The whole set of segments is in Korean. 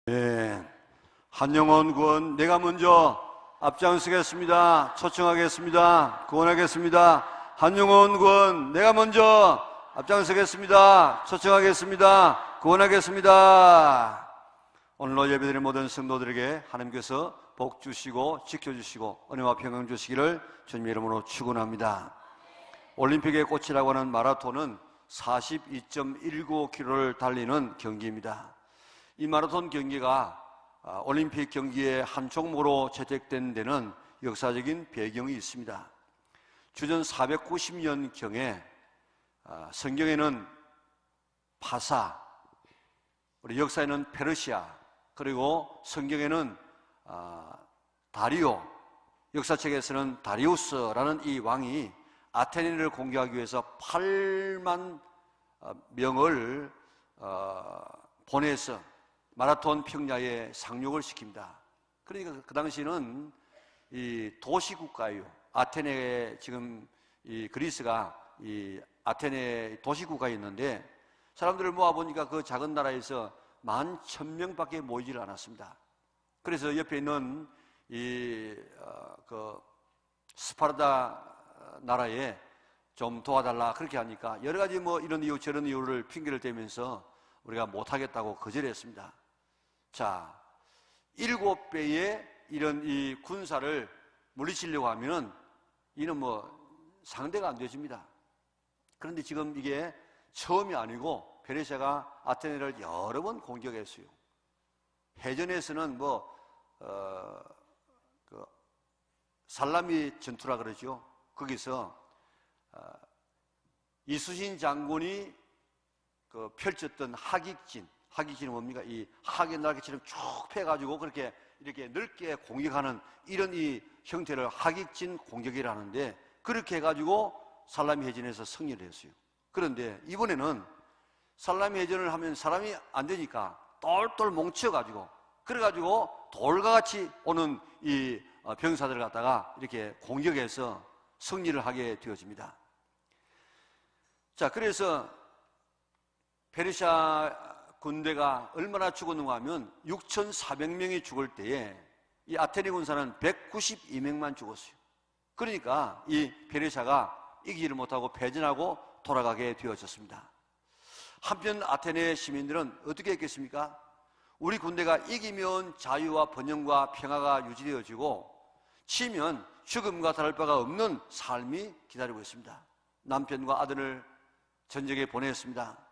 네, 한영원 구원 내가 먼저 앞장서겠습니다. 초청하겠습니다. 구원하겠습니다. 한영원 구원 내가 먼저 앞장서겠습니다. 초청하겠습니다. 구원하겠습니다. 오늘로 예배드린 모든 성도들에게 하나님께서 복 주시고 지켜주시고 은혜와 평강 주시기를 주님의 이름으로 축원합니다. 올림픽의 꽃이라고 하는 마라톤은 42.195km를 달리는 경기입니다. 이 마라톤 경기가 올림픽 경기의 한 종목으로 채택된 데는 역사적인 배경이 있습니다. 주전 490년경에 성경에는 파사, 우리 역사에는 페르시아, 그리고 성경에는 다리오, 역사책에서는 다리우스라는 이 왕이 아테네를 공격하기 위해서 8만 명을 보내서 마라톤 평야에 상륙을 시킵니다. 그러니까 그 당시는 이 도시국가예요. 아테네, 지금 이 그리스가 이 아테네 도시국가였는데 사람들을 모아보니까 그 작은 나라에서 11,000명밖에 모이질 않았습니다. 그래서 옆에 있는 그 스파르타 나라에 좀 도와달라 그렇게 하니까 여러 가지 뭐 이런 이유 저런 이유를 핑계를 대면서 우리가 못하겠다고 거절했습니다. 자, 7배의 이런 이 군사를 물리치려고 하면은 이는 뭐 상대가 안 되집니다. 그런데 지금 이게 처음이 아니고 페르시아가 아테네를 여러 번 공격했어요. 해전에서는 그 살라미 전투라 그러죠. 거기서 이수신 장군이 그 펼쳤던 하깃진은 뭡니까? 이 하깃 날개처럼 쭉 펴가지고 그렇게 이렇게 넓게 공격하는 이런 이 형태를 하깃진 공격이라는데 그렇게 해가지고 살라미 해전에서 승리를 했어요. 그런데 이번에는 살라미 해전을 하면 사람이 안 되니까 똘똘 뭉쳐가지고 그래가지고 돌과 같이 오는 이 병사들을 갖다가 이렇게 공격해서 승리를 하게 되어집니다. 자, 그래서 페르시아 군대가 얼마나 죽었는가 하면 6,400명이 죽을 때에 이 아테네 군사는 192명만 죽었어요. 그러니까 이 페르시아가 이기지를 못하고 패전하고 돌아가게 되어졌습니다. 한편 아테네 시민들은 어떻게 했겠습니까? 우리 군대가 이기면 자유와 번영과 평화가 유지되어지고 치면 죽음과 다를 바가 없는 삶이 기다리고 있습니다. 남편과 아들을 전쟁에 보냈습니다.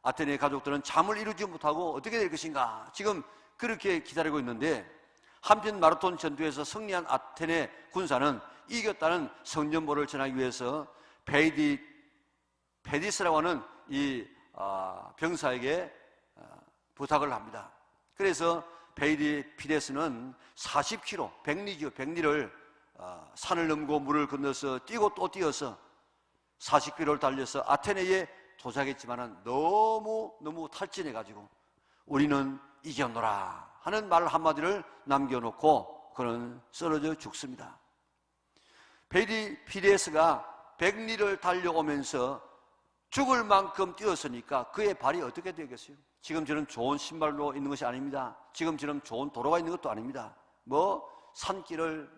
아테네 가족들은 잠을 이루지 못하고 어떻게 될 것인가 지금 그렇게 기다리고 있는데 한편 마라톤 전투에서 승리한 아테네 군사는 이겼다는 성전보를 전하기 위해서 페디스라고 하는 이 병사에게 부탁을 합니다. 그래서 페이디피데스는 40km, 백리를 산을 넘고 물을 건너서 뛰고 또 뛰어서 40km를 달려서 아테네에 도착했지만은 너무 탈진해가지고 우리는 이겼노라 하는 말 한마디를 남겨놓고 그는 쓰러져 죽습니다. 페이디피데스가 백리를 달려오면서 죽을 만큼 뛰었으니까 그의 발이 어떻게 되겠어요? 지금처럼 좋은 신발로 있는 것이 아닙니다. 지금처럼 좋은 도로가 있는 것도 아닙니다. 산길을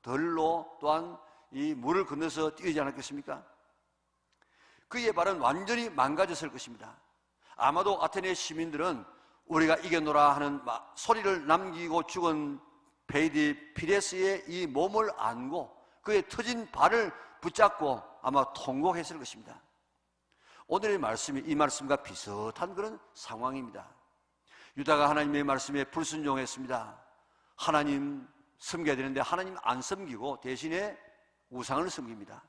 덜로 또한 이 물을 건너서 뛰지 않았겠습니까? 그의 발은 완전히 망가졌을 것입니다. 아마도 아테네 시민들은 우리가 이겨노라 하는 소리를 남기고 죽은 페이디피데스의 이 몸을 안고 그의 터진 발을 붙잡고 아마 통곡했을 것입니다. 오늘의 말씀이 이 말씀과 비슷한 그런 상황입니다. 유다가 하나님의 말씀에 불순종했습니다. 하나님 섬겨야 되는데 하나님 안 섬기고 대신에 우상을 섬깁니다.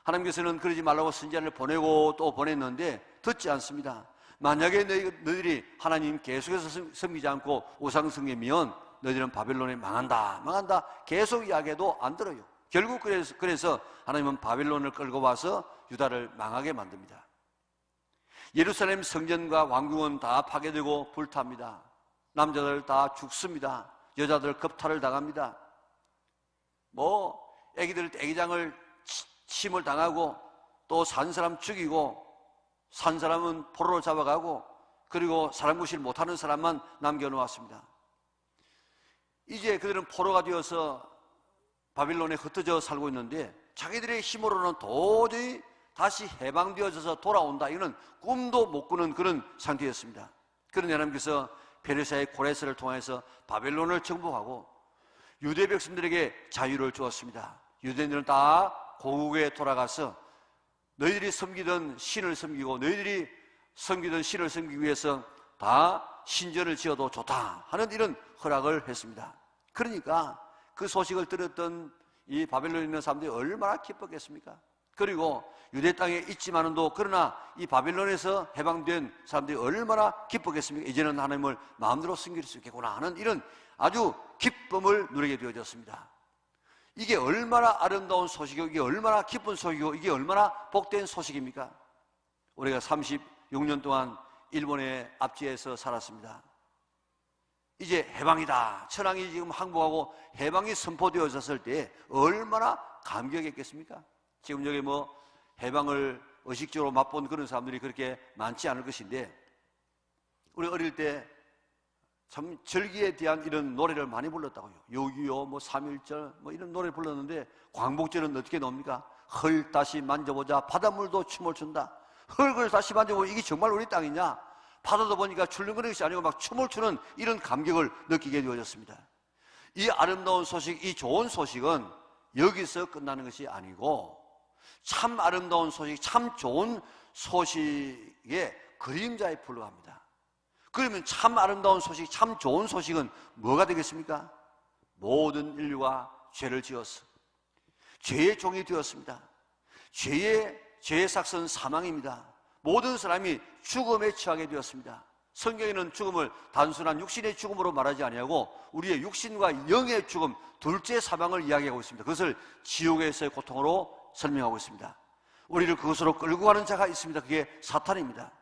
하나님께서는 그러지 말라고 선지자를 보내고 또 보냈는데 듣지 않습니다. 만약에 너희들이 하나님 계속해서 섬기지 않고 우상 섬기면 너희들은 바벨론에 망한다 계속 이야기해도 안 들어요. 결국 그래서 하나님은 바벨론을 끌고 와서 유다를 망하게 만듭니다. 예루살렘 성전과 왕궁은 다 파괴되고 불탑니다. 남자들 다 죽습니다. 여자들 겁탈을 당합니다. 애기들 애기장을 침을 당하고 또 산 사람 죽이고 산 사람은 포로로 잡아가고 그리고 사람 구실 못하는 사람만 남겨놓았습니다. 이제 그들은 포로가 되어서 바빌론에 흩어져 살고 있는데 자기들의 힘으로는 도저히 다시 해방되어져서 돌아온다, 이거는 꿈도 못 꾸는 그런 상태였습니다. 그런데 하나님께서 페르시아의 고레스를 통해서 바벨론을 정복하고 유대 백성들에게 자유를 주었습니다. 유대인들은 다 고국에 돌아가서 너희들이 섬기던 신을 섬기고 너희들이 섬기던 신을 섬기기 위해서 다 신전을 지어도 좋다 하는 이런 허락을 했습니다. 그러니까 그 소식을 들었던 이 바벨론에 있는 사람들이 얼마나 기뻤겠습니까? 그리고 유대 땅에 있지만은도 그러나 이 바벨론에서 해방된 사람들이 얼마나 기뻤겠습니까? 이제는 하나님을 마음대로 섬길 수 있겠구나 하는 이런 아주 기쁨을 누리게 되어졌습니다. 이게 얼마나 아름다운 소식이고 이게 얼마나 기쁜 소식이고 이게 얼마나 복된 소식입니까? 우리가 36년 동안 일본의 압제에서 살았습니다. 이제 해방이다, 천황이 지금 항복하고 해방이 선포되어졌을 때 얼마나 감격했겠습니까? 지금 여기 뭐 해방을 의식적으로 맛본 그런 사람들이 그렇게 많지 않을 것인데, 우리 어릴 때 참 절기에 대한 이런 노래를 많이 불렀다고요. 6.25, 뭐 3.1절 뭐 이런 노래 불렀는데, 광복절은 어떻게 나옵니까? 헐 다시 만져보자, 바닷물도 춤을 춘다. 헐을 다시 만져보면 이게 정말 우리 땅이냐? 바다도 보니까 출렁거리는 것이 아니고 막 춤을 추는 이런 감격을 느끼게 되어졌습니다. 이 아름다운 소식, 이 좋은 소식은 여기서 끝나는 것이 아니고 참 아름다운 소식, 참 좋은 소식의 그림자에 불과합니다. 그러면 참 아름다운 소식, 참 좋은 소식은 뭐가 되겠습니까? 모든 인류가 죄를 지었어. 죄의 종이 되었습니다. 죄의 삭선 사망입니다. 모든 사람이 죽음에 처하게 되었습니다. 성경에는 죽음을 단순한 육신의 죽음으로 말하지 아니하고 우리의 육신과 영의 죽음, 둘째 사망을 이야기하고 있습니다. 그것을 지옥에서의 고통으로 설명하고 있습니다. 우리를 그것으로 끌고 가는 자가 있습니다. 그게 사탄입니다.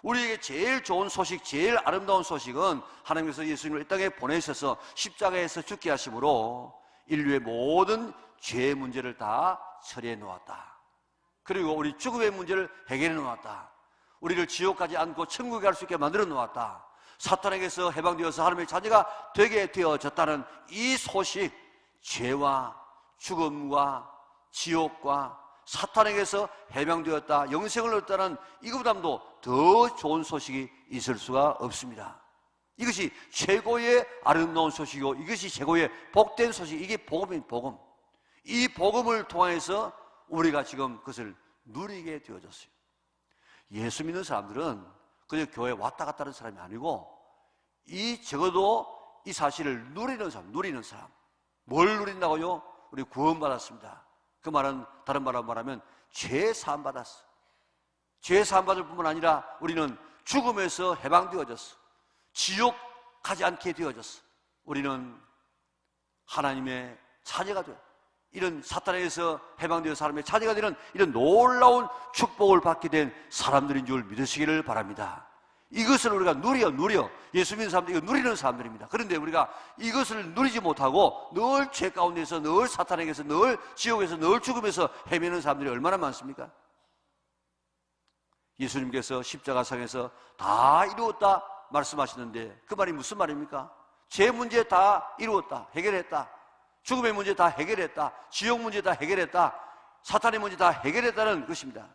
우리에게 제일 좋은 소식, 제일 아름다운 소식은 하나님께서 예수님을 이 땅에 보내셔서 십자가에서 죽게 하심으로 인류의 모든 죄의 문제를 다 처리해 놓았다. 그리고 우리 죽음의 문제를 해결해 놓았다. 우리를 지옥 가지 않고 천국에 갈 수 있게 만들어 놓았다. 사탄에게서 해방되어서 하나님의 자녀가 되게 되어졌다는 이 소식, 죄와 죽음과 지옥과 사탄에게서 해방되었다, 영생을 얻었다는 이것보다도 더 좋은 소식이 있을 수가 없습니다. 이것이 최고의 아름다운 소식이고 이것이 최고의 복된 소식, 이게 복음입니다. 복음. 이 복음을 통해서 우리가 지금 그것을 누리게 되어졌어요. 예수 믿는 사람들은 그냥 교회에 왔다 갔다 하는 사람이 아니고 적어도 이 사실을 누리는 사람. 뭘 누린다고요? 우리 구원받았습니다. 그 말은 다른 말로 말하면 죄 사함 받았어. 죄 사함 받을 뿐만 아니라 우리는 죽음에서 해방되어졌어. 지옥 가지 않게 되어졌어. 우리는 하나님의 자녀가 돼. 이런 사탄에게서 해방되어 사람의 자녀가 되는 이런 놀라운 축복을 받게 된 사람들인 줄 믿으시기를 바랍니다. 이것을 우리가 누려 예수 믿는 사람들이 이거 누리는 사람들입니다. 그런데 우리가 이것을 누리지 못하고 늘 죄 가운데서 늘 사탄에게서 늘 지옥에서 늘 죽음에서 헤매는 사람들이 얼마나 많습니까? 예수님께서 십자가상에서 다 이루었다 말씀하시는데 그 말이 무슨 말입니까? 죄 문제 다 이루었다, 해결했다. 죽음의 문제 다 해결했다. 지옥 문제 다 해결했다. 사탄의 문제 다 해결했다는 것입니다.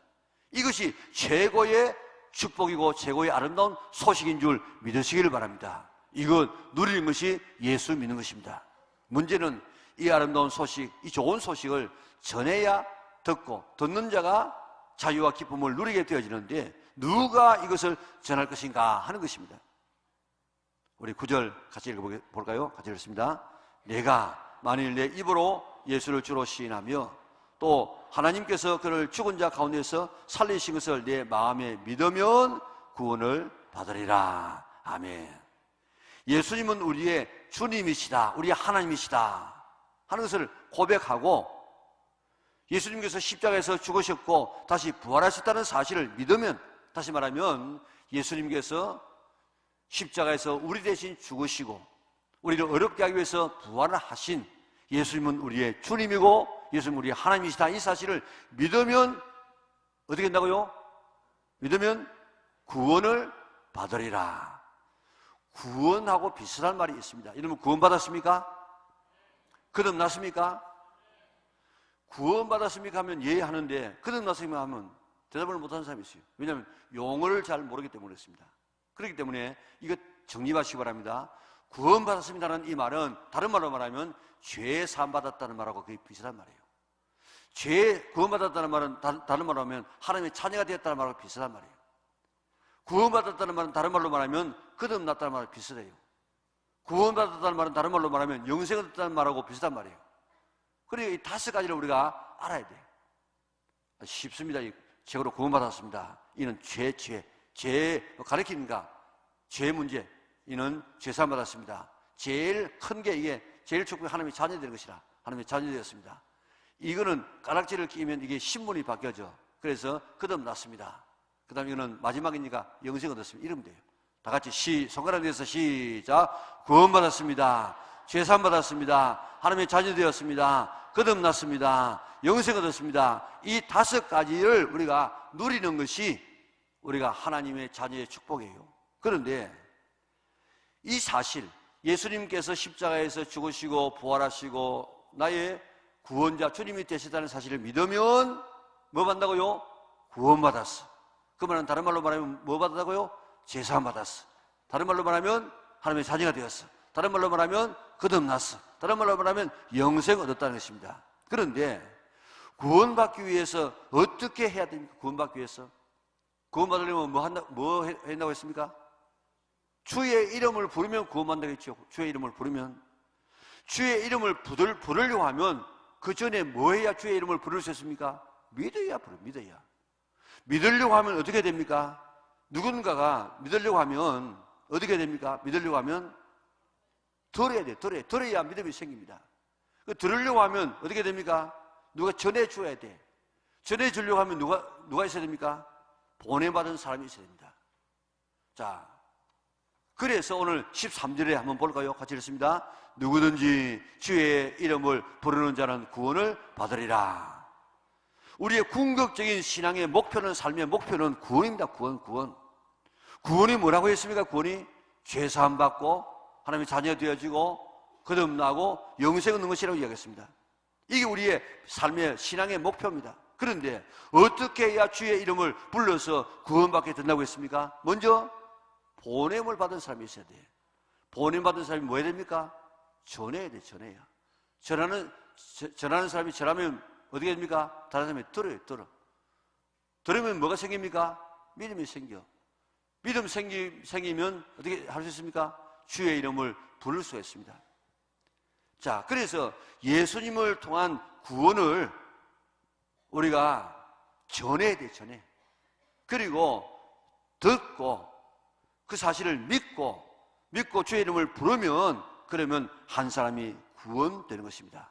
이것이 최고의 축복이고 최고의 아름다운 소식인 줄 믿으시기를 바랍니다. 이거 누리는 것이 예수 믿는 것입니다. 문제는 이 아름다운 소식, 이 좋은 소식을 전해야 듣고 듣는 자가 자유와 기쁨을 누리게 되어지는데 누가 이것을 전할 것인가 하는 것입니다. 우리 9절 같이 읽어볼까요? 같이 읽습니다. 내가 만일 내 입으로 예수를 주로 시인하며 또 하나님께서 그를 죽은 자 가운데서 살리신 것을 내 마음에 믿으면 구원을 받으리라. 아멘. 예수님은 우리의 주님이시다, 우리의 하나님이시다 하는 것을 고백하고 예수님께서 십자가에서 죽으셨고 다시 부활하셨다는 사실을 믿으면, 다시 말하면 예수님께서 십자가에서 우리 대신 죽으시고 우리를 어렵게 하기 위해서 부활을 하신 예수님은 우리의 주님이고 예수님은 우리의 하나님이시다, 이 사실을 믿으면 어떻게 된다고요? 믿으면 구원을 받으리라. 구원하고 비슷한 말이 있습니다. 이러면 구원받았습니까? 거듭났습니까? 구원받았습니까? 하면 예 하는데 거듭났습니까? 하면 대답을 못하는 사람이 있어요. 왜냐하면 용어를 잘 모르기 때문에 그렇습니다. 그렇기 때문에 이거 정리하시기 바랍니다. 구원받았습니다는 이 말은 다른 말로 말하면 죄 사함받았다는 말하고 거의 비슷한 말이에요. 죄 구원받았다는 말은 다른 말로 하면 하나님의 자녀가 되었다는 말하고 비슷한 말이에요. 구원받았다는 말은 다른 말로 말하면 거듭났다는 말하고 비슷해요. 구원받았다는 말은 다른 말로 말하면 영생을 얻었다는 말하고 비슷한 말이에요. 그러니까 이 5가지를 우리가 알아야 돼요. 쉽습니다. 죄로 구원받았습니다. 이는 죄 가르칩니까? 죄 문제. 이는 죄사함 받았습니다. 제일 큰 게 이게 제일 축복이 하나님의 자녀 되는 것이라. 하나님의 자녀 되었습니다. 이거는 가락지를 끼면 이게 신분이 바뀌어져. 그래서 거듭났습니다. 그 다음에 이거는 마지막이니까 영생 얻었습니다. 이러면 돼요. 다 같이 손가락 내서 시작. 구원받았습니다. 죄사함 받았습니다. 하나님의 자녀 되었습니다. 거듭났습니다. 영생 얻었습니다. 이 5가지를 우리가 누리는 것이 우리가 하나님의 자녀의 축복이에요. 그런데 이 사실, 예수님께서 십자가에서 죽으시고 부활하시고 나의 구원자 주님이 되시다는 사실을 믿으면 뭐 받는다고요? 구원받았어. 그 말은 다른 말로 말하면 뭐 받았다고요? 제사함 받았어. 다른 말로 말하면 하나님의 자녀가 되었어. 다른 말로 말하면 거듭났어. 다른 말로 말하면 영생 얻었다는 것입니다. 그런데 구원받기 위해서 어떻게 해야 됩니까? 구원받기 위해서 구원받으려면 뭐 한다고 했습니까? 주의 이름을 부르면 구원받는다고 했죠. 주의 이름을 부르면. 주의 이름을 부르려고 하면 그 전에 뭐 해야 주의 이름을 부를 수 있습니까? 믿어야 믿어야. 믿으려고 하면 어떻게 됩니까? 누군가가 믿으려고 하면 어떻게 됩니까? 믿으려고 하면 들어야 돼. 들어야 믿음이 생깁니다. 들으려고 하면 어떻게 됩니까? 누가 전해줘야 돼. 전해주려고 하면 누가 있어야 됩니까? 보내받은 사람이 있어야 됩니다. 자, 그래서 오늘 13절에 한번 볼까요? 같이 읽습니다. 누구든지 주의 이름을 부르는 자는 구원을 받으리라. 우리의 궁극적인 신앙의 목표는, 삶의 목표는 구원입니다. 구원이 뭐라고 했습니까? 구원이 죄사함 받고 하나님의 자녀 되어지고 거듭나고 영생 얻는 것이라고 이야기했습니다. 이게 우리의 삶의 신앙의 목표입니다. 그런데 어떻게 해야 주의 이름을 불러서 구원받게 된다고 했습니까? 먼저 보냄을 받은 사람이 있어야 돼요. 보냄 받은 사람이 뭐 해야 됩니까? 전해야 돼. 전하는 사람이 전하면 어떻게 됩니까? 다른 사람이 들어요. 들으면 뭐가 생깁니까? 믿음이 생겨. 믿음 생기면 어떻게 할 수 있습니까? 주의 이름을 부를 수가 있습니다. 자, 그래서 예수님을 통한 구원을 우리가 전해야 돼. 그리고 듣고 그 사실을 믿고 주의 이름을 부르면, 그러면 한 사람이 구원되는 것입니다.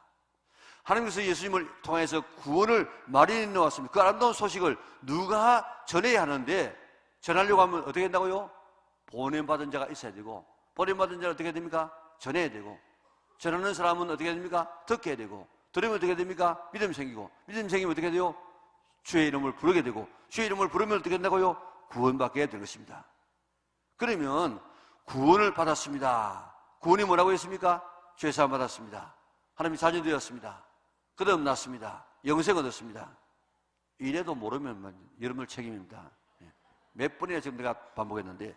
하나님께서 예수님을 통해서 구원을 마련해 놓았습니다. 그 아름다운 소식을 누가 전해야 하는데, 전하려고 하면 어떻게 된다고요? 보냄받은 자가 있어야 되고, 보냄받은 자는 어떻게 됩니까? 전해야 되고, 전하는 사람은 어떻게 됩니까? 듣게 되고, 들으면 어떻게 됩니까? 믿음이 생기고, 믿음이 생기면 어떻게 돼요? 주의 이름을 부르게 되고, 주의 이름을 부르면 어떻게 된다고요? 구원받게 될 것입니다. 그러면 구원을 받았습니다. 구원이 뭐라고 했습니까? 죄사함 받았습니다. 하나님의 자녀 되었습니다. 거듭났습니다. 영생 얻었습니다. 이래도 모르면 여러분들 책임입니다. 몇 번이나 지금 내가 반복했는데,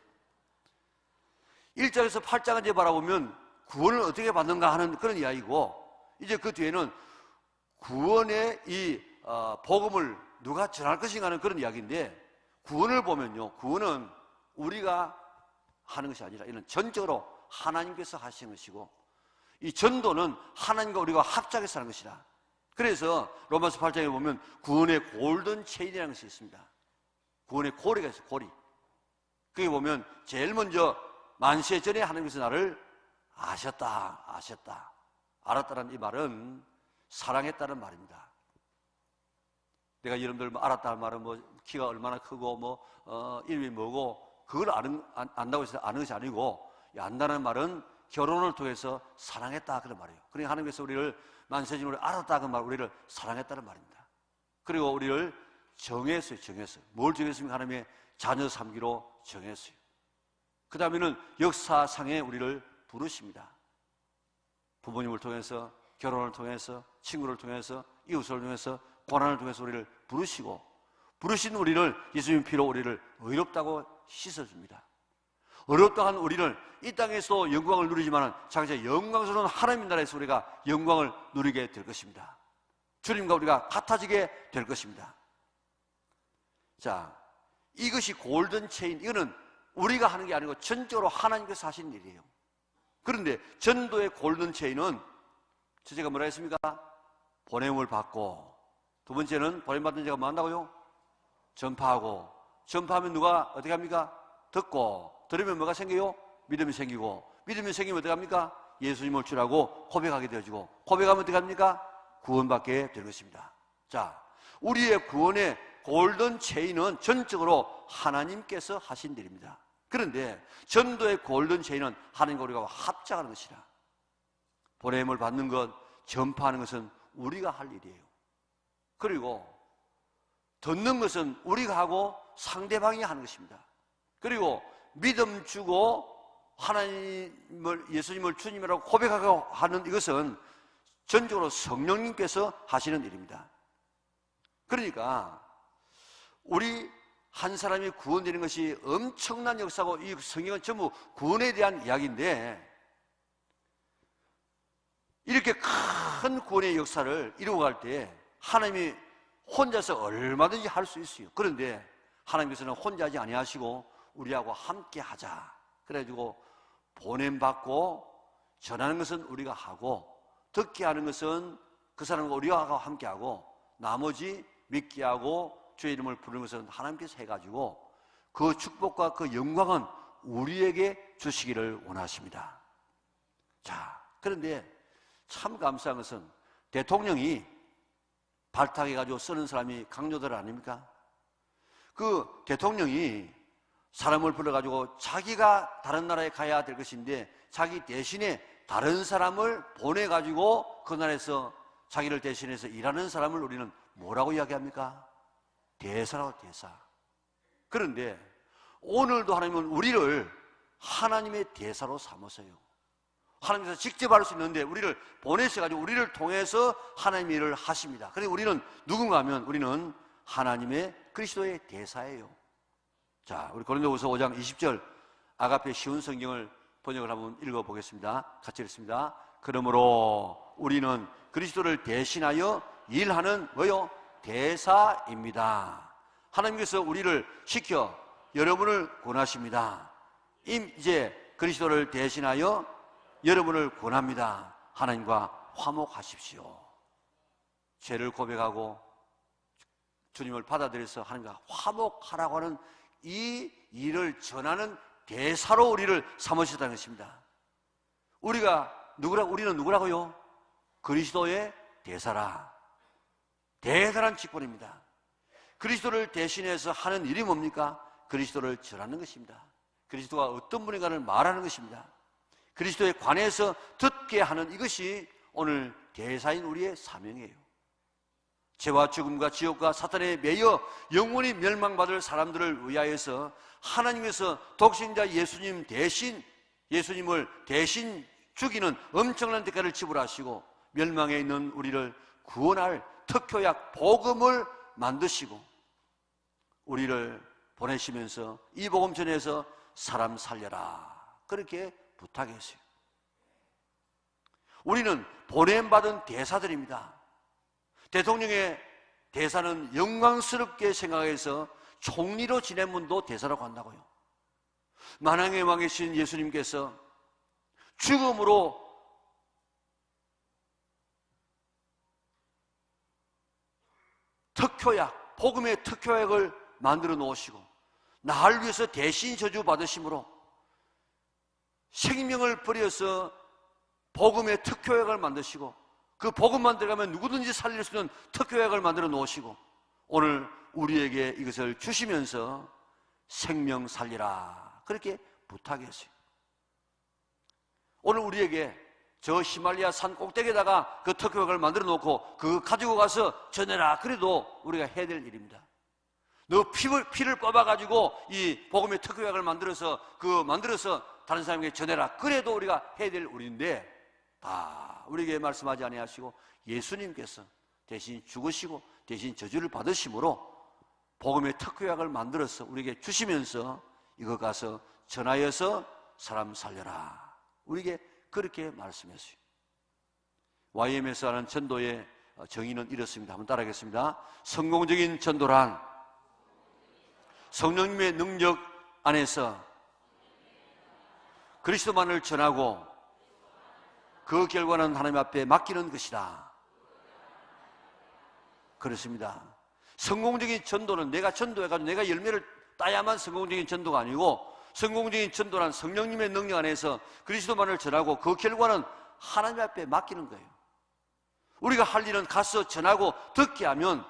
1장에서 8장을 이제 바라보면 구원을 어떻게 받는가 하는 그런 이야기고, 이제 그 뒤에는 구원의 이 복음을 누가 전할 것인가 하는 그런 이야기인데, 구원을 보면요, 구원은 우리가 하는 것이 아니라 이는 전적으로 하나님께서 하시는 것이고, 이 전도는 하나님과 우리가 합작해서 하는 것이라. 그래서 로마서 8장에 보면 구원의 골든 체인이라는 것이 있습니다. 구원의 고리가 있어요. 고리. 거기 보면 제일 먼저 만세 전에 하나님께서 나를 아셨다. 알았다는 이 말은 사랑했다는 말입니다. 내가 여러분들 알았다는 말은 키가 얼마나 크고 이름이 뭐고 그걸 안다고 해서 아는 것이 아니고, 안다는 말은 결혼을 통해서 사랑했다 그런 말이에요. 그러니까 하나님께서 우리를 만세전으로 알았다 그 말, 우리를 사랑했다는 말입니다. 그리고 우리를 정했어요. 뭘 정했습니까? 하나님의 자녀 삼기로 정했어요. 그 다음에는 역사상에 우리를 부르십니다. 부모님을 통해서, 결혼을 통해서, 친구를 통해서, 이웃을 통해서, 고난을 통해서 우리를 부르시고, 부르신 우리를 예수님 피로 우리를 의롭다고 씻어줍니다. 의롭다 한 우리를 이 땅에서 영광을 누리지만 장차 영광스러운 하나님 나라에서 우리가 영광을 누리게 될 것입니다. 주님과 우리가 같아지게 될 것입니다. 자, 이것이 골든 체인, 이거는 우리가 하는 게 아니고 전적으로 하나님께서 하신 일이에요. 그런데 전도의 골든 체인은 첫째가 뭐라 했습니까? 보냄을 받고, 두 번째는 보냄받은 자가 뭐 한다고요? 전파하고, 전파하면 누가 어떻게 합니까? 듣고, 들으면 뭐가 생겨요? 믿음이 생기고, 믿음이 생기면 어떻게 합니까? 예수님을 주라고 고백하게 되어지고, 고백하면 어떻게 합니까? 구원받게 될 것입니다. 자, 우리의 구원의 골든 체인은 전적으로 하나님께서 하신 일입니다. 그런데 전도의 골든 체인은 하나님과 우리가 합작하는 것이라, 보냄을 받는 것, 전파하는 것은 우리가 할 일이에요. 그리고 듣는 것은 우리가 하고 상대방이 하는 것입니다. 그리고 믿음 주고 하나님을, 예수님을 주님이라고 고백하고 하는 이것은 전적으로 성령님께서 하시는 일입니다. 그러니까 우리 한 사람이 구원되는 것이 엄청난 역사고, 이 성경은 전부 구원에 대한 이야기인데, 이렇게 큰 구원의 역사를 이루어갈 때 하나님이 혼자서 얼마든지 할 수 있어요. 그런데 하나님께서는 혼자 하지 아니하시고 우리하고 함께 하자, 그래가지고 보냄받고 전하는 것은 우리가 하고, 듣게 하는 것은 그 사람과 우리와 함께 하고, 나머지 믿게 하고 주의 이름을 부르는 것은 하나님께서 해가지고 그 축복과 그 영광은 우리에게 주시기를 원하십니다. 자, 그런데 참 감사한 것은 대통령이 발탁해가지고 쓰는 사람이 강요들 아닙니까? 그 대통령이 사람을 불러가지고 자기가 다른 나라에 가야 될 것인데 자기 대신에 다른 사람을 보내가지고 그 나라에서 자기를 대신해서 일하는 사람을 우리는 뭐라고 이야기합니까? 대사라고, 대사. 그런데 오늘도 하나님은 우리를 하나님의 대사로 삼으세요. 하나님께서 직접 할 수 있는데 우리를 보내셔가지고 우리를 통해서 하나님의 일을 하십니다. 그런데 우리는 누군가 하면 우리는 하나님의 그리스도의 대사예요. 자, 우리 고린도후서 5장 20절 아가페 쉬운 성경을 번역을 한번 읽어보겠습니다. 같이 읽습니다. 그러므로 우리는 그리스도를 대신하여 일하는 뭐요? 대사입니다. 하나님께서 우리를 시켜 여러분을 권하십니다. 이제 그리스도를 대신하여 여러분을 권합니다. 하나님과 화목하십시오. 죄를 고백하고 주님을 받아들여서 하나님과 화목하라고 하는 이 일을 전하는 대사로 우리를 삼으셨다는 것입니다. 우리는 누구라고요? 그리스도의 대사라. 대단한 직분입니다. 그리스도를 대신해서 하는 일이 뭡니까? 그리스도를 전하는 것입니다. 그리스도가 어떤 분인가를 말하는 것입니다. 그리스도에 관해서 듣게 하는 이것이 오늘 대사인 우리의 사명이에요. 죄와 죽음과 지옥과 사탄에 매여 영원히 멸망받을 사람들을 위하여서 하나님께서 독생자 예수님 대신, 예수님을 대신 죽이는 엄청난 대가를 지불하시고 멸망에 있는 우리를 구원할 특효약 복음을 만드시고 우리를 보내시면서 이 복음 전해서 사람 살려라, 그렇게 부탁했어요. 우리는 보냄받은 대사들입니다. 대통령의 대사는 영광스럽게 생각해서 총리로 지낸 분도 대사라고 한다고요. 만왕의 왕이신 예수님께서 죽음으로 특효약, 복음의 특효약을 만들어 놓으시고 나를 위해서 대신 저주 받으심으로 생명을 버려서 복음의 특효약을 만드시고 그 복음만 들어가면 누구든지 살릴 수 있는 특효약을 만들어 놓으시고 오늘 우리에게 이것을 주시면서 생명 살리라, 그렇게 부탁했어요. 오늘 우리에게 저 히말라야 산 꼭대기에다가 그 특효약을 만들어 놓고 그거 가지고 가서 전해라, 그래도 우리가 해야 될 일입니다. 너 피를 뽑아가지고 이 복음의 특효약을 만들어서 다른 사람에게 전해라. 그래도 우리가 해야 될 일인데 다 우리에게 말씀하지 아니하시고 예수님께서 대신 죽으시고 대신 저주를 받으심으로 복음의 특효약을 만들어서 우리에게 주시면서 이거 가서 전하여서 사람 살려라. 우리에게 그렇게 말씀했어요. YM에서 하는 전도의 정의는 이렇습니다. 한번 따라하겠습니다. 성공적인 전도란 성령님의 능력 안에서 그리스도만을 전하고 그 결과는 하나님 앞에 맡기는 것이다. 그렇습니다. 성공적인 전도는 내가 전도해가지고 내가 열매를 따야만 성공적인 전도가 아니고, 성공적인 전도란 성령님의 능력 안에서 그리스도만을 전하고 그 결과는 하나님 앞에 맡기는 거예요. 우리가 할 일은 가서 전하고 듣게 하면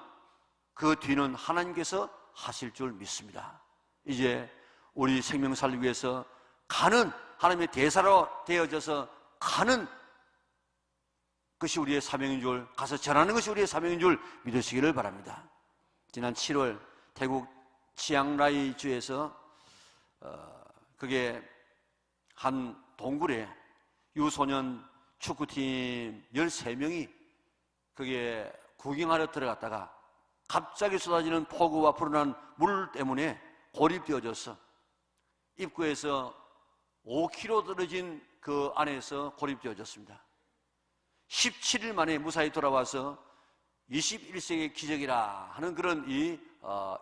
그 뒤는 하나님께서 하실 줄 믿습니다. 이제 우리 생명 살리기 위해서 가는, 하나님의 대사로 되어져서 가는 것이 우리의 사명인 줄, 가서 전하는 것이 우리의 사명인 줄 믿으시기를 바랍니다. 지난 7월 태국 치앙라이주에서 그게 한 동굴에 유소년 축구팀 13명이 그게 구경하러 들어갔다가 갑자기 쏟아지는 폭우와 불어난 물 때문에 고립되어져서 입구에서 5km 떨어진 그 안에서 고립되어졌습니다. 17일 만에 무사히 돌아와서 21세기의 기적이라 하는 그런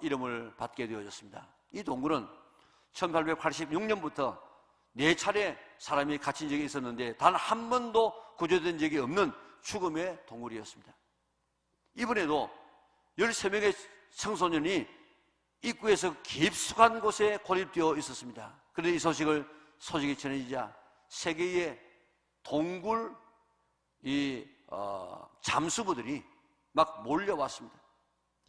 이름을 받게 되어졌습니다. 이 동굴은 1886년부터 4차례 사람이 갇힌 적이 있었는데 단 한 번도 구조된 적이 없는 죽음의 동굴이었습니다. 이번에도 13명의 청소년이 입구에서 깊숙한 곳에 고립되어 있었습니다. 그런데 이 소식이 전해지자 세계의 동굴 잠수부들이 막 몰려왔습니다.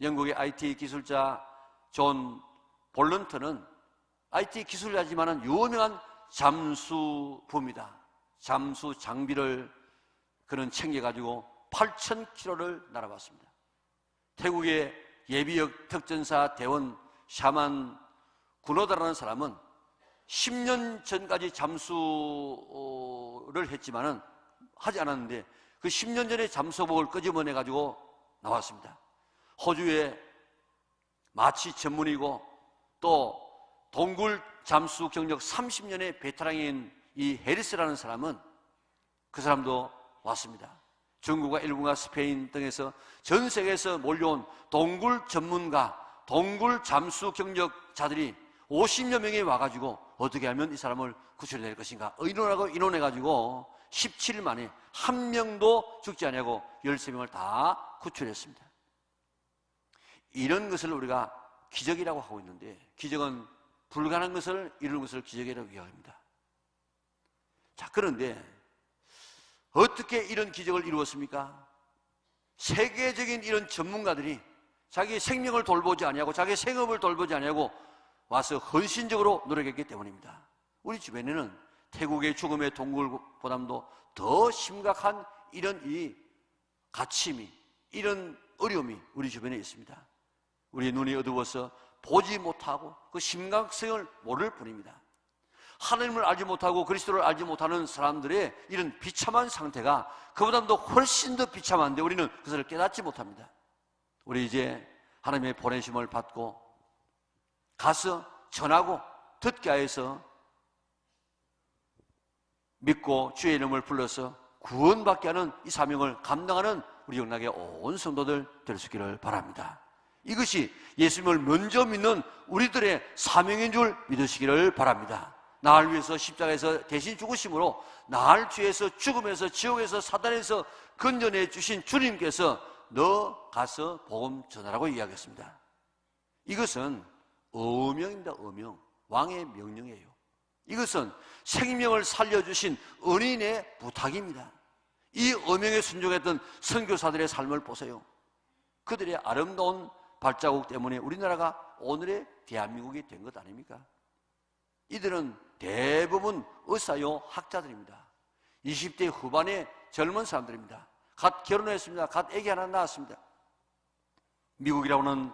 영국의 IT 기술자 존 볼런트는 IT 기술자지만은 유명한 잠수부입니다. 잠수 장비를 그는 챙겨가지고 8,000km를 날아왔습니다. 태국의 예비역 특전사 대원 샤만 구노다라는 사람은 10년 전까지 잠수를 했지만은 하지 않았는데 그 10년 전에 잠수복을 끄집어내가지고 나왔습니다. 호주의 마취 전문이고 또 동굴 잠수 경력 30년의 베테랑인 이 해리스라는 사람은 그 사람도 왔습니다. 중국과 일본과 스페인 등에서 전 세계에서 몰려온 동굴 전문가, 동굴 잠수 경력자들이 50여 명이 와가지고 어떻게 하면 이 사람을 구출해낼 것인가 의논해가지고 17일 만에 한 명도 죽지 아니하고 13명을 다 구출했습니다. 이런 것을 우리가 기적이라고 하고 있는데, 기적은 불가능한 것을 이루는 것을 기적이라고 이야기합니다. 자, 그런데 어떻게 이런 기적을 이루었습니까? 세계적인 이런 전문가들이 자기 생명을 돌보지 아니하고 자기 생업을 돌보지 아니하고 와서 헌신적으로 노력했기 때문입니다. 우리 주변에는 태국의 죽음의 동굴보다도 더 심각한 이런 갇힘이, 이런 어려움이 우리 주변에 있습니다. 우리 눈이 어두워서 보지 못하고 그 심각성을 모를 뿐입니다. 하나님을 알지 못하고 그리스도를 알지 못하는 사람들의 이런 비참한 상태가 그보다도 훨씬 더 비참한데 우리는 그것을 깨닫지 못합니다. 우리 이제 하나님의 보내심을 받고 가서 전하고 듣게 하여서 믿고 주의 이름을 불러서 구원받게 하는 이 사명을 감당하는 우리 영락의 온 성도들 될 수 있기를 바랍니다. 이것이 예수님을 먼저 믿는 우리들의 사명인 줄 믿으시기를 바랍니다. 나를 위해서 십자가에서 대신 죽으심으로 나를 죄에서 죽음에서 지옥에서 사단에서 건져내 주신 주님께서 너 가서 복음 전하라고 이야기했습니다. 이것은 어명입니다. 어명, 왕의 명령이에요. 이것은 생명을 살려주신 은인의 부탁입니다. 이 어명에 순종했던 선교사들의 삶을 보세요. 그들의 아름다운 발자국 때문에 우리나라가 오늘의 대한민국이 된 것 아닙니까? 이들은 대부분 의사요 학자들입니다. 20대 후반의 젊은 사람들입니다. 갓 결혼했습니다. 갓 아기 하나 낳았습니다. 미국이라고는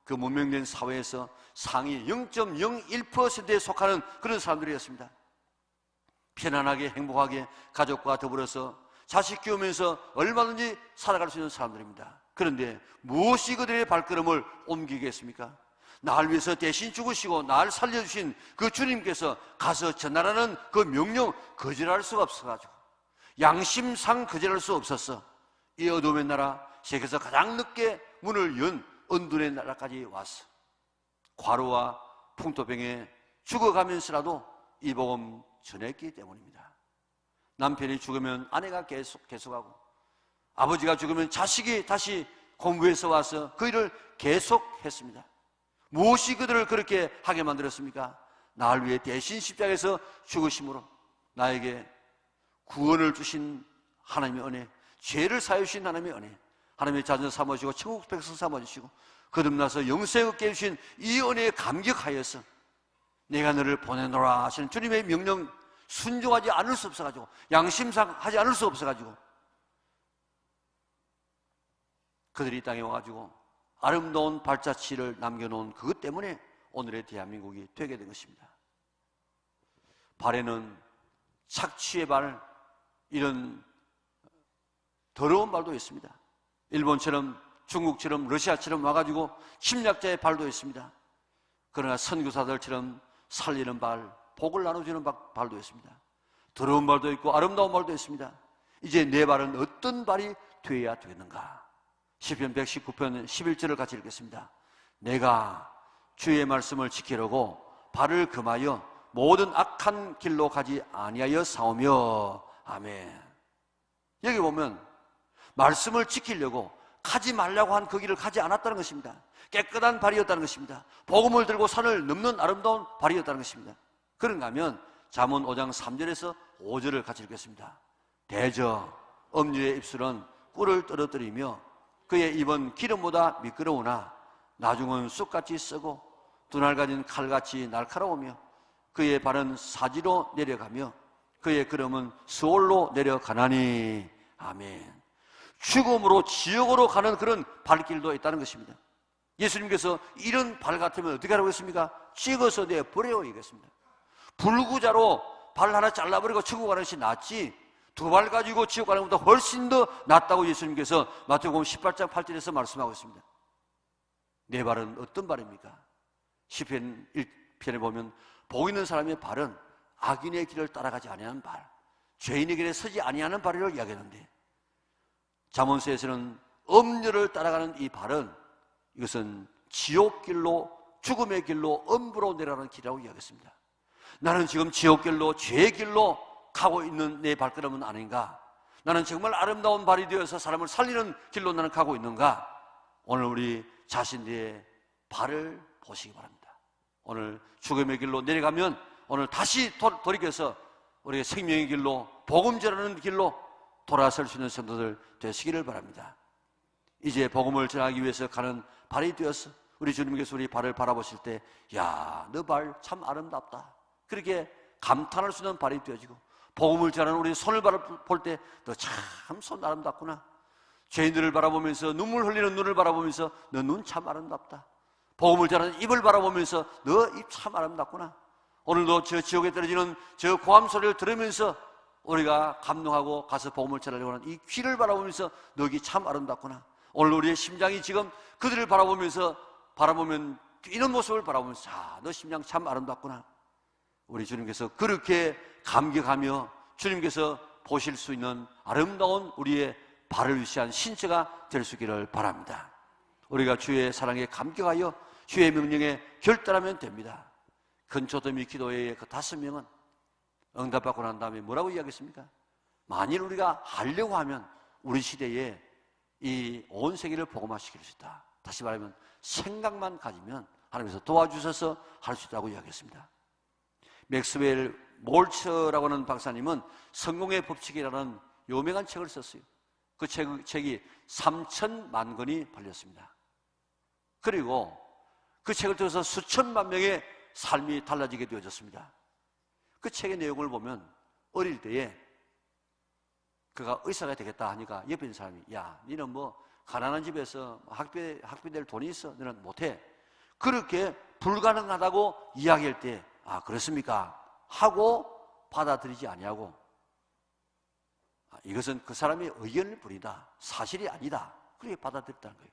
그 문명된 사회에서 상위 0.01%에 속하는 그런 사람들이었습니다. 편안하게 행복하게 가족과 더불어서 자식 키우면서 얼마든지 살아갈 수 있는 사람들입니다. 그런데 무엇이 그들의 발걸음을 옮기겠습니까? 나를 위해서 대신 죽으시고 나를 살려주신 그 주님께서 가서 전하라는 그 명령 거절할 수가 없어가지고, 양심상 거절할 수 없었어. 이 어둠의 나라, 세계에서 가장 늦게 문을 연 언둔의 나라까지 왔어. 과로와 풍토병에 죽어가면서라도 이 복음 전했기 때문입니다. 남편이 죽으면 아내가 계속하고, 아버지가 죽으면 자식이 다시 공부해서 와서 그 일을 계속했습니다. 무엇이 그들을 그렇게 하게 만들었습니까? 나를 위해 대신 십자가에서 죽으심으로 나에게 구원을 주신 하나님의 은혜, 죄를 사해 주신 하나님의 은혜, 하나님의 자녀 삼아주시고 천국 백성 삼아주시고 거듭나서 영생을 얻게 해주신 이 은혜에 감격하여서 내가 너를 보내노라 하시는 주님의 명령 순종하지 않을 수 없어가지고, 양심상 하지 않을 수 없어가지고 그들이 이 땅에 와가지고 아름다운 발자취를 남겨놓은 그것 때문에 오늘의 대한민국이 되게 된 것입니다. 발에는 착취의 발, 이런 더러운 발도 있습니다. 일본처럼 중국처럼 러시아처럼 와가지고 침략자의 발도 있습니다. 그러나 선교사들처럼 살리는 발, 복을 나눠주는 발도 있습니다. 더러운 발도 있고 아름다운 발도 있습니다. 이제 내 발은 어떤 발이 되어야 되는가? 시편 119편 11절을 같이 읽겠습니다. 내가 주의 말씀을 지키려고 발을 금하여 모든 악한 길로 가지 아니하여 싸우며. 아멘. 여기 보면 말씀을 지키려고 가지 말라고 한 그 길을 가지 않았다는 것입니다. 깨끗한 발이었다는 것입니다. 복음을 들고 산을 넘는 아름다운 발이었다는 것입니다. 그런가 하면 잠언 5장 3절에서 5절을 같이 읽겠습니다. 대저 엄류의 입술은 꿀을 떨어뜨리며 그의 입은 기름보다 미끄러우나 나중은 쑥같이 썩고 두날 가진 칼같이 날카로우며 그의 발은 사지로 내려가며 그의 걸음은 스올로 내려가나니. 아멘. 죽음으로 지옥으로 가는 그런 발길도 있다는 것입니다. 예수님께서 이런 발 같으면 어떻게 하라고 했습니까? 찍어서 내버려 얘기했습니다. 불구자로 발 하나 잘라버리고 천국 가는 것이 낫지, 두 발 가지고 지옥 가는 것보다 훨씬 더 낫다고 예수님께서 마태복음 18장 8절에서 말씀하고 있습니다. 내 발은 어떤 발입니까? 시편 1편에 보면 복 있는 사람의 발은 악인의 길을 따라가지 아니하는 발, 죄인의 길에 서지 아니하는 발이라고 이야기하는데, 잠언서에서는 엄녀를 따라가는 이 발은, 이것은 지옥길로, 죽음의 길로, 엄부로 내려가는 길이라고 이야기했습니다. 나는 지금 지옥길로, 죄의 길로 가고 있는 내 발걸음은 아닌가? 나는 정말 아름다운 발이 되어서 사람을 살리는 길로 나는 가고 있는가? 오늘 우리 자신들의 발을 보시기 바랍니다. 오늘 죽음의 길로 내려가면 오늘 다시 돌이켜서 우리의 생명의 길로, 복음 전하는 길로 돌아설 수 있는 성도들 되시기를 바랍니다. 이제 복음을 전하기 위해서 가는 발이 되어서 우리 주님께서 우리 발을 바라보실 때, 야, 너 발 참 아름답다, 그렇게 감탄할 수 있는 발이 되어지고, 복음을 전하는 우리 손을 볼 때 너 참 손 아름답구나, 죄인들을 바라보면서 눈물 흘리는 눈을 바라보면서 너 눈 참 아름답다, 복음을 전하는 입을 바라보면서 너 입 참 아름답구나. 오늘도 저 지옥에 떨어지는 저 고함 소리를 들으면서 우리가 감동하고 가서 복음을 전하려고 하는 이 귀를 바라보면서 너 귀 참 아름답구나. 오늘 우리의 심장이 지금 그들을 바라보면 뛰는 모습을 바라보면서, 자, 너 심장 참 아름답구나. 우리 주님께서 그렇게 감격하며 주님께서 보실 수 있는 아름다운 우리의 발을 위시한 신체가 될 수 있기를 바랍니다. 우리가 주의 사랑에 감격하여 주의 명령에 결단하면 됩니다. 근초더미 기도회의 그 5명은 응답받고 난 다음에 뭐라고 이야기했습니까? 만일 우리가 하려고 하면 우리 시대에 이 온 세계를 복음화시킬 수 있다. 다시 말하면 생각만 가지면 하나님께서 도와주셔서 할 수 있다고 이야기했습니다. 맥스웰 몰처라고 하는 박사님은 성공의 법칙이라는 유명한 책을 썼어요. 그 책이 3,000만 권이 팔렸습니다. 그리고 그 책을 통해서 수천만 명의 삶이 달라지게 되어졌습니다. 그 책의 내용을 보면 어릴 때에 그가 의사가 되겠다 하니까 옆에 있는 사람이, 야, 너는 뭐 가난한 집에서 학비 될 돈이 있어? 너는 못해. 그렇게 불가능하다고 이야기할 때 아 그렇습니까? 하고 받아들이지 아니하고 이것은 그 사람의 의견일 뿐이다, 사실이 아니다, 그렇게 받아들였다는 거예요.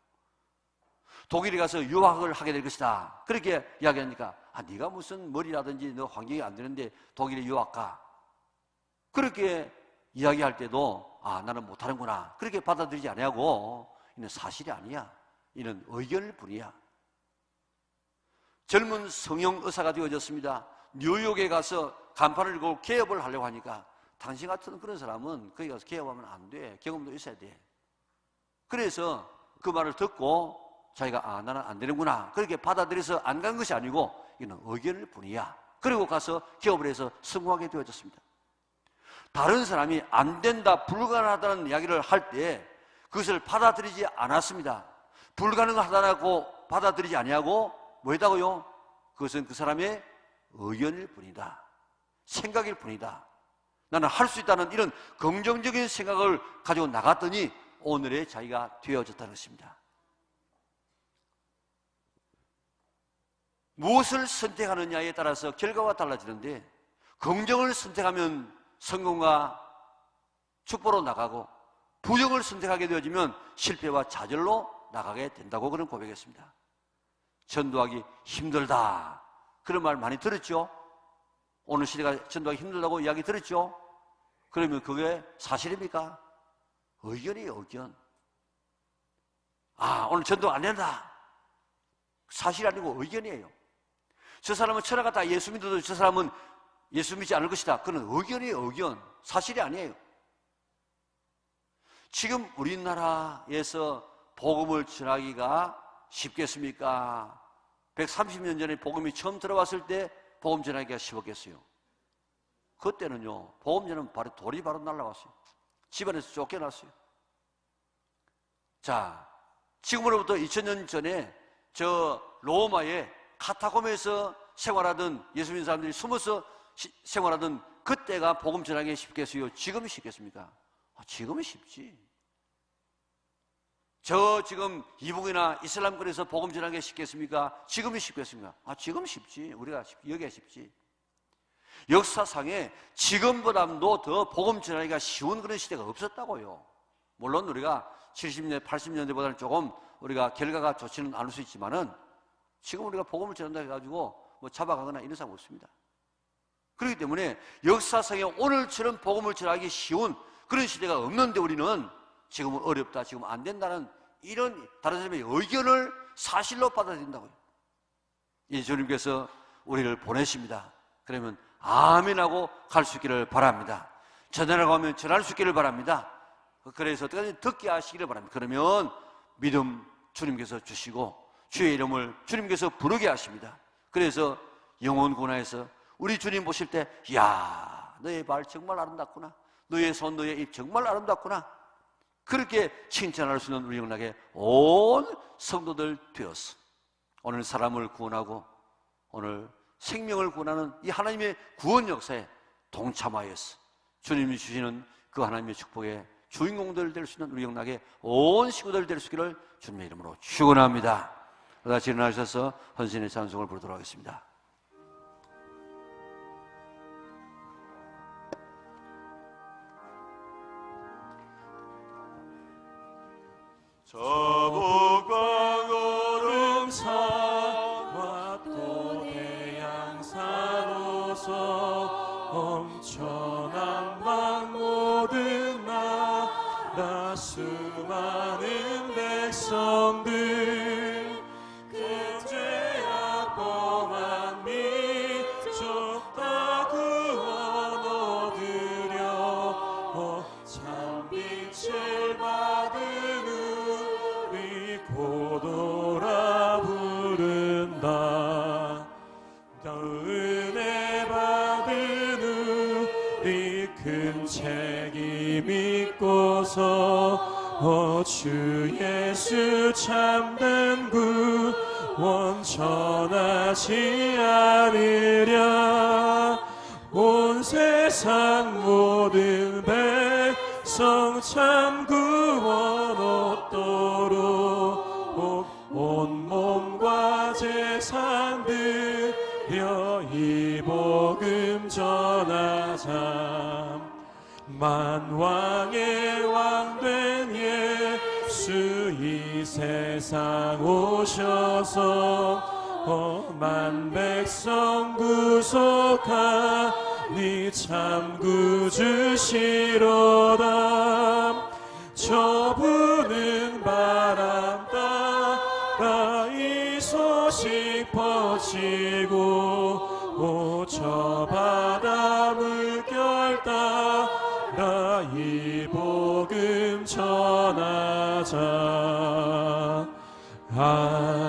독일에 가서 유학을 하게 될 것이다, 그렇게 이야기하니까 아 네가 무슨 머리라든지 너 환경이 안 되는데 독일에 유학 가, 그렇게 이야기할 때도 아 나는 못하는구나, 그렇게 받아들이지 아니하고 이는 사실이 아니야, 이는 의견일 뿐이야. 젊은 성형 의사가 되어졌습니다. 뉴욕에 가서 간판을 들고 개업을 하려고 하니까 당신 같은 그런 사람은 거기 가서 개업하면 안 돼, 경험도 있어야 돼. 그래서 그 말을 듣고 자기가 아 나는 안 되는구나, 그렇게 받아들여서 안 간 것이 아니고 이는 의견일 뿐이야, 그리고 가서 개업을 해서 성공하게 되어졌습니다. 다른 사람이 안 된다, 불가능하다는 이야기를 할 때 그것을 받아들이지 않았습니다. 불가능하다고 받아들이지 아니하고 뭐했다고요? 그것은 그 사람의 의견일 뿐이다, 생각일 뿐이다. 나는 할 수 있다는 이런 긍정적인 생각을 가지고 나갔더니 오늘의 자기가 되어졌다는 것입니다. 무엇을 선택하느냐에 따라서 결과가 달라지는데, 긍정을 선택하면 성공과 축복으로 나가고 부정을 선택하게 되어지면 실패와 좌절로 나가게 된다고 그런 고백했습니다. 전도하기 힘들다, 그런 말 많이 들었죠? 오늘 시대가 전도하기 힘들다고 이야기 들었죠? 그러면 그게 사실입니까? 의견이에요, 의견. 아, 오늘 전도 안 된다, 사실이 아니고 의견이에요. 저 사람은 천하 같다 예수 믿어도 저 사람은 예수 믿지 않을 것이다, 그건 의견이에요, 의견. 사실이 아니에요. 지금 우리나라에서 복음을 전하기가 쉽겠습니까? 130년 전에 복음이 처음 들어왔을 때 복음 전하기가 쉬웠겠어요? 그때는요, 복음 전하면 바로 돌이 바로 날라왔어요. 집안에서 쫓겨났어요. 자, 지금으로부터 2000년 전에 저 로마의 카타콤에서 생활하던 예수 믿는 사람들이 숨어서 생활하던 그때가 복음 전하기 쉽겠어요? 지금이 쉽겠습니까? 지금은 쉽지. 저 지금 이북이나 이슬람권에서 복음 전하기 쉽겠습니까? 지금이 쉽겠습니까? 지금 쉽지. 우리가 여기가 쉽지. 역사상에 지금보다도 더 복음 전하기가 쉬운 그런 시대가 없었다고요. 물론 우리가 70년대, 80년대보다는 조금 우리가 결과가 좋지는 않을 수 있지만은 지금 우리가 복음을 전한다 해가지고 뭐 잡아가거나 이런 사람 없습니다. 그렇기 때문에 역사상에 오늘처럼 복음을 전하기 쉬운 그런 시대가 없는데 우리는 지금은 어렵다, 지금 안 된다는 이런 다른 사람의 의견을 사실로 받아들인다고요. 이 주님께서 우리를 보내십니다. 그러면 아멘하고 갈 수 있기를 바랍니다. 전하라고 하면 전할 수 있기를 바랍니다. 그래서 어떻게든 듣게 하시기를 바랍니다. 그러면 믿음 주님께서 주시고 주의 이름을 주님께서 부르게 하십니다. 그래서 영혼 군화에서 우리 주님 보실 때 이야, 너의 발 정말 아름답구나, 너의 손, 너의 입 정말 아름답구나, 그렇게 칭찬할 수 있는 우리 영락에 온 성도들 되었어. 오늘 사람을 구원하고 오늘 생명을 구원하는 이 하나님의 구원 역사에 동참하였어. 주님이 주시는 그 하나님의 축복의 주인공들 될 수 있는 우리 영락에 온 식구들 될 수 있기를 주님의 이름으로 축원합니다. 다시 일어나셔서 헌신의 찬송을 부르도록 하겠습니다. 저북과 거름산과 또 대양산호서 엄청난 방 모든 나라 수많은 백성들 그 죄악 범한 민족 다 구원 얻으려 참빛을 받은 고도라 부른다. 은혜 받은 우리 큰 책임 믿고서 주 예수 참된 구원 전하지 않으랴. 온 세상 모든 백성 참 구원 얻도록 온 몸과 제 만왕의 왕된 예수 이 세상 오셔서 험한 백성 구속하니 참 구주시로다. 저부는 바람 따라 이 소식 퍼지고 저 바다 물결 따라 이 복음 전하자. 아멘.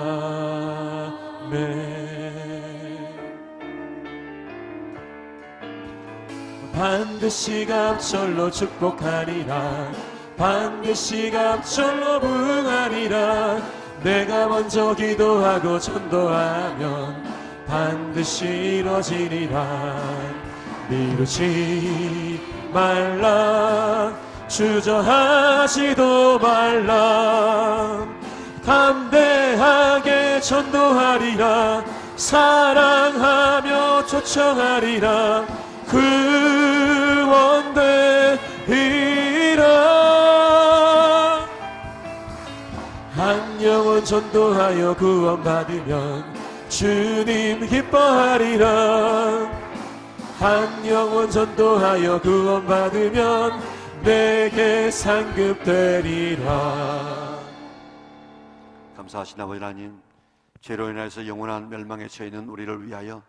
반드시 갑절로 축복하리라. 반드시 갑절로 부응하리라. 내가 먼저 기도하고 전도하면 반드시 이루어지리라. 미루지 말라. 주저하지도 말라. 담대하게 전도하리라. 사랑하며 초청하리라. 구원되리라. 한 영혼 전도하여 구원받으면 주님 기뻐하리라. 한 영혼 전도하여 구원받으면 내게 상급되리라. 감사하신 아버지 하나님, 죄로 인해서 영원한 멸망에 처해 있는 우리를 위하여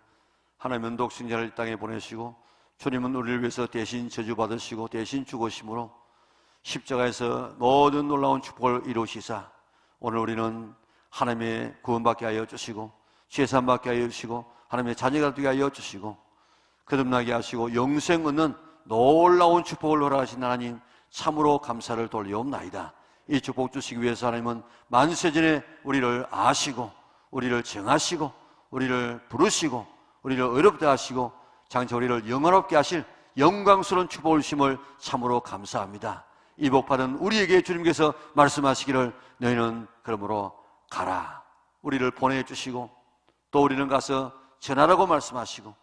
하나님은 독생자를 이 땅에 보내시고 주님은 우리를 위해서 대신 저주받으시고 대신 죽으심으로 십자가에서 모든 놀라운 축복을 이루시사 오늘 우리는 하나님의 구원받게 하여 주시고 죄사함받게 하여 주시고 하나님의 자녀가 되게 하여 주시고 거듭나게 하시고 영생 얻는 놀라운 축복을 허락하신 하나님, 참으로 감사를 돌리옵나이다. 이 축복 주시기 위해서 하나님은 만세전에 우리를 아시고 우리를 정하시고 우리를 부르시고 우리를 어렵게 하시고 장차 우리를 영원롭게 하실 영광스러운 축복을 주심을 참으로 감사합니다. 이 복받은 우리에게 주님께서 말씀하시기를 너희는 그러므로 가라, 우리를 보내주시고 또 우리는 가서 전하라고 말씀하시고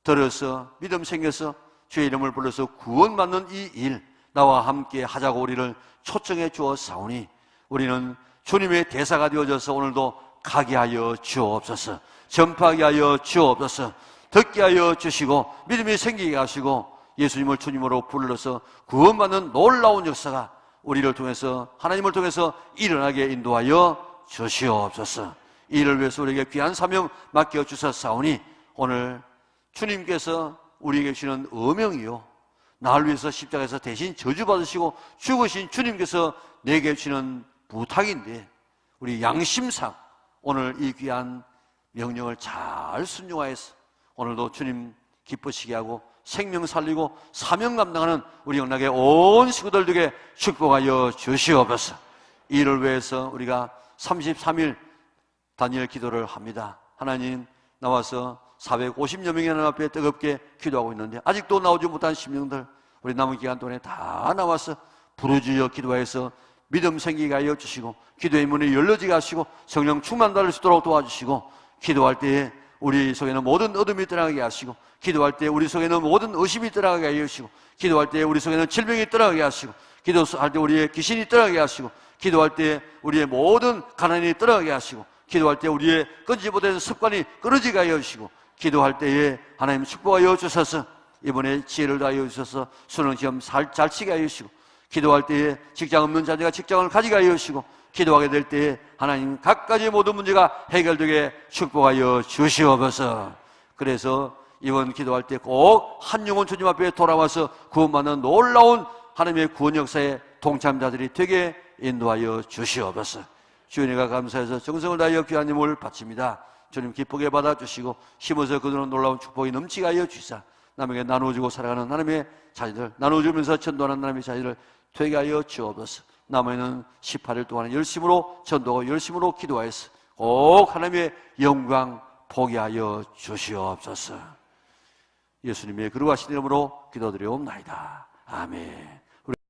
들어서 믿음 생겨서 주의 이름을 불러서 구원받는 이 일 나와 함께 하자고 우리를 초청해 주었사오니 우리는 주님의 대사가 되어져서 오늘도 가게 하여 주옵소서. 전파하게 하여 주옵소서. 듣게 하여 주시고 믿음이 생기게 하시고 예수님을 주님으로 불러서 구원받는 놀라운 역사가 우리를 통해서 하나님을 통해서 일어나게 인도하여 주시옵소서. 이를 위해서 우리에게 귀한 사명 맡겨주셨사오니 오늘 주님께서 우리에게 주시는 어명이요 나를 위해서 십자가에서 대신 저주받으시고 죽으신 주님께서 내게 주시는 부탁인데 우리 양심상 오늘 이 귀한 명령을 잘 순종하여서 오늘도 주님 기쁘시게 하고 생명 살리고 사명 감당하는 우리 영락의 온 식구들 되게 축복하여 주시옵소서. 이를 위해서 우리가 33일 다니엘 기도를 합니다. 하나님, 나와서 450여 명이 하나님 앞에 뜨겁게 기도하고 있는데 아직도 나오지 못한 심령들 우리 남은 기간 동안에 다 나와서 부르짖어 기도해서 믿음 생기게 하여 주시고 기도의 문이 열려지게 하시고 성령 충만 받을 수 있도록 도와주시고 기도할 때에 우리 속에는 모든 어둠이 떠나게 하시고 기도할 때 우리 속에는 모든 의심이 떠나게 하여 주시고 기도할 때 우리 속에는 질병이 떠나게 하시고 기도할 때 우리의 귀신이 떠나게 하시고 기도할 때 우리의 모든 가난이 떠나게 하시고 기도할 때 우리의 끊지 못한 습관이 끊어지게 하여 주시고 기도할 때에 하나님 축복하여 주셔서 이번에 지혜를 다하여 주셔서 수능 시험 잘 치게 하여 주시고 기도할 때에 직장 없는 자녀가 직장을 가지게 하여 주시고 기도하게 될 때에 하나님 각가지 모든 문제가 해결되게 축복하여 주시옵소서. 그래서 이번 기도할 때 꼭 한 영혼 주님 앞에 돌아와서 구원받는 놀라운 하나님의 구원 역사에 동참자들이 되게 인도하여 주시옵소서. 주님과 감사해서 정성을 다하여 귀한 힘을 바칩니다. 주님 기쁘게 받아주시고 심어서 그들은 놀라운 축복이 넘치게 하여 주시사 남에게 나눠주고 살아가는 하나님의 자녀들, 나눠주면서 전도하는 하나님의 자녀들 되게 하여 주옵소서. 남아있는 18일 동안 열심으로 전도하고 열심으로 기도하여서 꼭 하나님의 영광 보게 하여 주시옵소서. 예수님의 거룩하신 이름으로 기도드리옵나이다. 아멘.